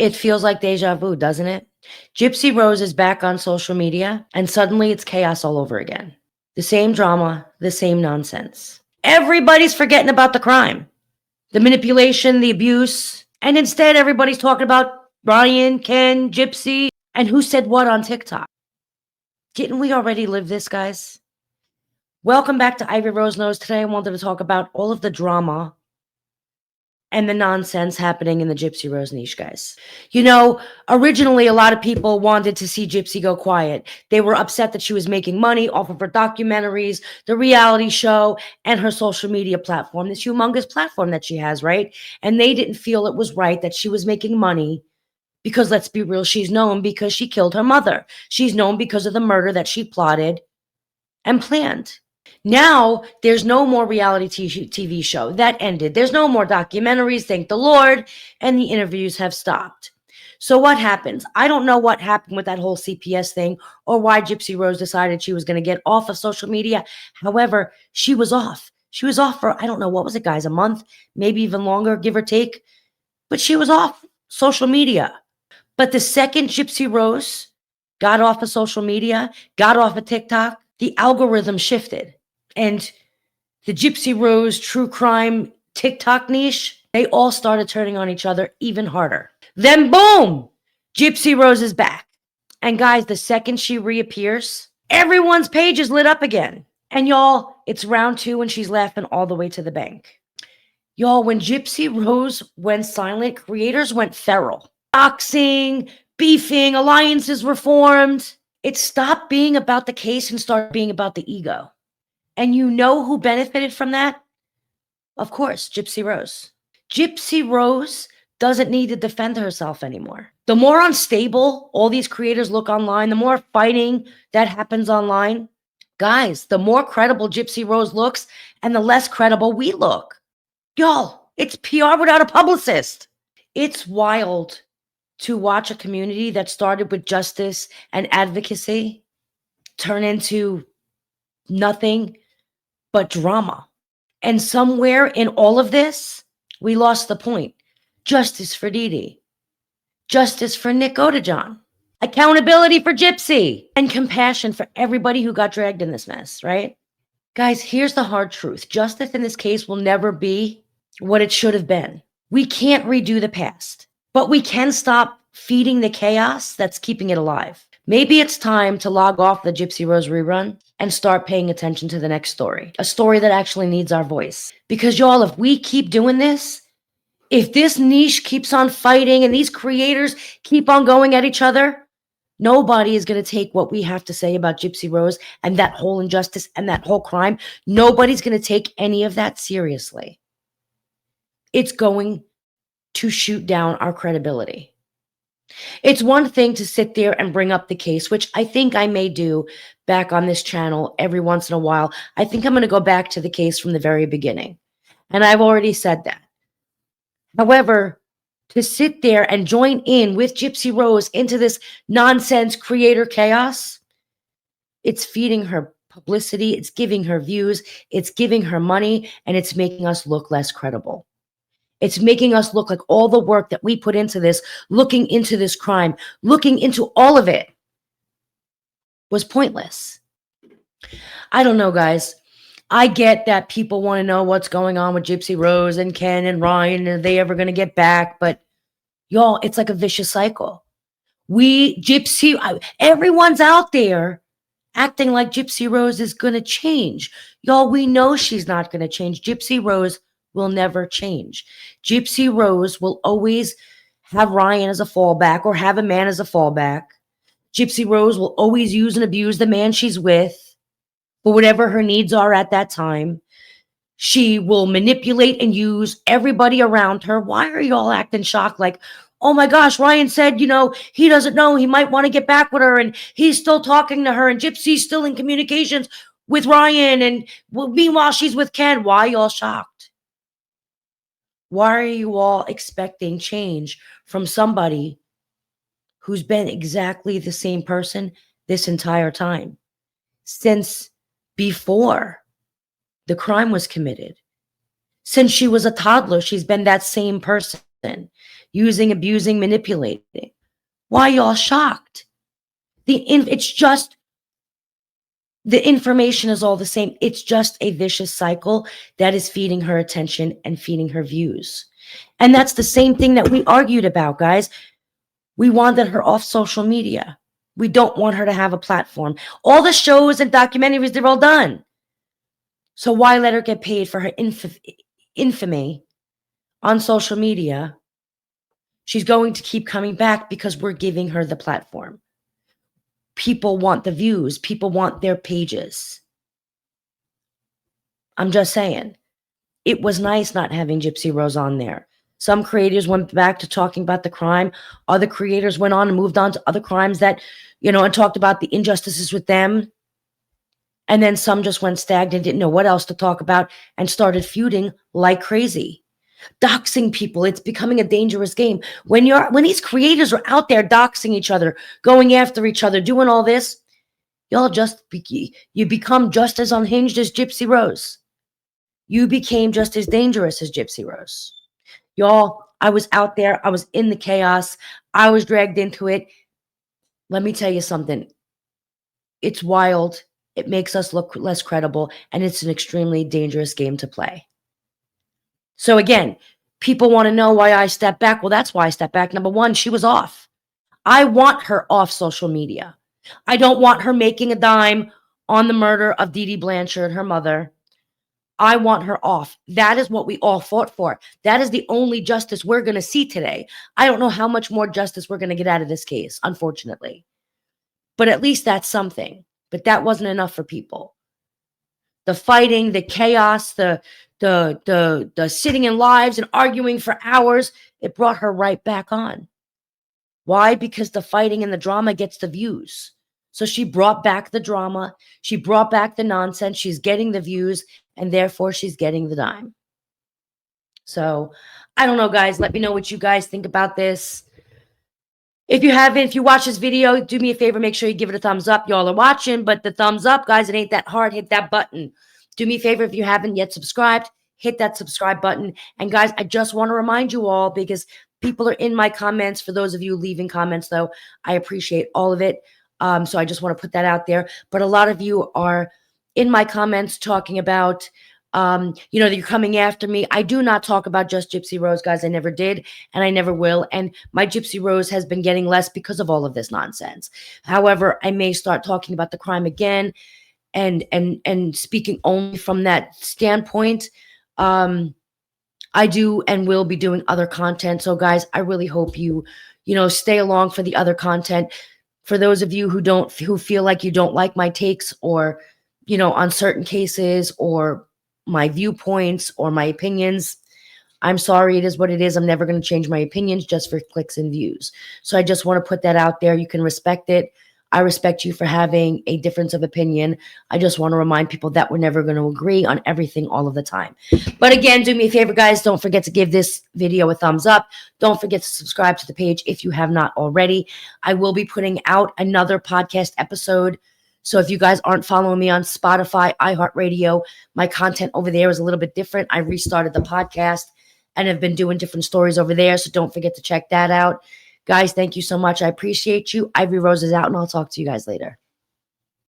It feels like deja vu, doesn't it? Gypsy Rose is back on social media, and suddenly it's chaos all over again. The same drama, the same nonsense. Everybody's forgetting about the crime, the manipulation, the abuse, and instead everybody's talking about Ryan, Ken, Gypsy, and who said what on TikTok. Didn't we already live this, guys? Welcome back to Ivory Rose Knows. Today I wanted to talk about all of the drama and the nonsense happening in the Gypsy Rose niche, guys. You know, originally a lot of people wanted to see Gypsy go quiet. They were upset that she was making money off of her documentaries, the reality show, and her social media platform, this humongous platform that she has, right? And they didn't feel it was right that she was making money because, let's be real, she's known because she killed her mother. She's known because of the murder that she plotted and planned. Now, there's no more reality TV show. That ended. There's no more documentaries, thank the Lord, and the interviews have stopped. So what happens? I don't know what happened with that whole CPS thing or why Gypsy Rose decided she was going to get off of social media. However, she was off. She was off for, I don't know, what was it, guys, a month, maybe even longer, give or take. But she was off social media. But the second Gypsy Rose got off of social media, got off of TikTok, the algorithm shifted. And the Gypsy Rose true crime TikTok niche, they all started turning on each other even harder. Then boom, Gypsy Rose is back. And guys, the second she reappears, everyone's page is lit up again. And y'all, it's round 2 and she's laughing all the way to the bank. Y'all, when Gypsy Rose went silent, creators went feral. Boxing, beefing, alliances were formed. It stopped being about the case and started being about the ego. And you know who benefited from that? Of course, Gypsy Rose. Gypsy Rose doesn't need to defend herself anymore. The more unstable all these creators look online, the more fighting that happens online, guys, the more credible Gypsy Rose looks and the less credible we look. Y'all, it's PR without a publicist. It's wild to watch a community that started with justice and advocacy turn into nothing but drama. And somewhere in all of this, we lost the point. Justice for Dee, justice for Nick Odejon, accountability for Gypsy, and compassion for everybody who got dragged in this mess, right? Guys, here's the hard truth. Justice in this case will never be what it should have been. We can't redo the past, but we can stop feeding the chaos that's keeping it alive. Maybe it's time to log off the Gypsy Rose rerun and start paying attention to the next story, a story that actually needs our voice. Because y'all, if we keep doing this, if this niche keeps on fighting and these creators keep on going at each other, nobody is going to take what we have to say about Gypsy Rose and that whole injustice and that whole crime. Nobody's going to take any of that seriously. It's going to shoot down our credibility. It's one thing to sit there and bring up the case, which I think I may do back on this channel every once in a while. I think I'm going to go back to the case from the very beginning. And I've already said that. However, to sit there and join in with Gypsy Rose into this nonsense creator chaos, it's feeding her publicity, it's giving her views, it's giving her money, and it's making us look less credible. It's making us look like all the work that we put into this, looking into this crime, looking into all of it, was pointless. I don't know, guys. I get that people want to know what's going on with Gypsy Rose and Ken and Ryan, and are they ever going to get back? But y'all, it's like a vicious cycle. Everyone's out there acting like Gypsy Rose is going to change. Y'all, we know she's not going to change. Gypsy Rose will never change. Gypsy Rose will always have Ryan as a fallback or have a man as a fallback. Gypsy Rose will always use and abuse the man she's with for whatever her needs are at that time. She will manipulate and use everybody around her. Why are you all acting shocked? Like, oh my gosh, Ryan said, he doesn't know. He might want to get back with her and he's still talking to her and Gypsy's still in communications with Ryan. And meanwhile, she's with Ken. Why are you all shocked? Why are you all expecting change from somebody who's been exactly the same person this entire time? Since before the crime was committed. Since she was a toddler, she's been that same person. using, abusing, manipulating. Why y'all shocked? It's just the information is all the same. It's just a vicious cycle that is feeding her attention and feeding her views. And that's the same thing that we argued about, guys. We wanted her off social media. We don't want her to have a platform. All the shows and documentaries, they're all done. So why let her get paid for her infamy on social media? She's going to keep coming back because we're giving her the platform. People want the views. People want their pages. I'm just saying. It was nice not having Gypsy Rose on there. Some creators went back to talking about the crime. Other creators went on and moved on to other crimes that, and talked about the injustices with them. And then some just went stagnant, didn't know what else to talk about, and started feuding like crazy. Doxing people, it's becoming a dangerous game. When these creators are out there doxing each other, going after each other, doing all this, you become just as unhinged as Gypsy Rose. You became just as dangerous as Gypsy Rose. Y'all, I was out there. I was in the chaos. I was dragged into it. Let me tell you something. It's wild. It makes us look less credible, and it's an extremely dangerous game to play. So again, people want to know why I stepped back. Well, that's why I stepped back. Number one, she was off. I want her off social media. I don't want her making a dime on the murder of Dee Dee Blanchard, her mother. I want her off. That is what we all fought for. That is the only justice we're going to see today. I don't know how much more justice we're going to get out of this case, unfortunately. But at least that's something. But that wasn't enough for people. The fighting, the chaos, the sitting in lives and arguing for hours, it brought her right back on. Why? Because the fighting and the drama gets the views. So she brought back the drama. She brought back the nonsense. She's getting the views, and therefore she's getting the dime. So I don't know, guys. Let me know what you guys think about this. If you watch this video, do me a favor, make sure you give it a thumbs up. Y'all are watching, but the thumbs up, guys, it ain't that hard. Hit that button. Do me a favor, if you haven't yet subscribed, hit that subscribe button. And guys, I just want to remind you all, because people are in my comments. For those of you leaving comments, though, I appreciate all of it. So I just want to put that out there. But a lot of you are in my comments talking about, that you're coming after me. I do not talk about just Gypsy Rose, guys. I never did, and I never will. And my Gypsy Rose has been getting less because of all of this nonsense. However, I may start talking about the crime again and speaking only from that standpoint. I do and will be doing other content. So guys, I really hope you stay along for the other content. For those of you who feel like you don't like my takes, or, on certain cases, or my viewpoints or my opinions, I'm sorry, it is what it is. I'm never going to change my opinions just for clicks and views. So I just want to put that out there. You can respect it. I respect you for having a difference of opinion. I just want to remind people that we're never going to agree on everything all of the time. But again, do me a favor, guys. Don't forget to give this video a thumbs up. Don't forget to subscribe to the page if you have not already. I will be putting out another podcast episode. So if you guys aren't following me on Spotify, iHeartRadio, my content over there is a little bit different. I restarted the podcast and have been doing different stories over there. So don't forget to check that out. Guys, thank you so much. I appreciate you. Ivory Rose is out, and I'll talk to you guys later.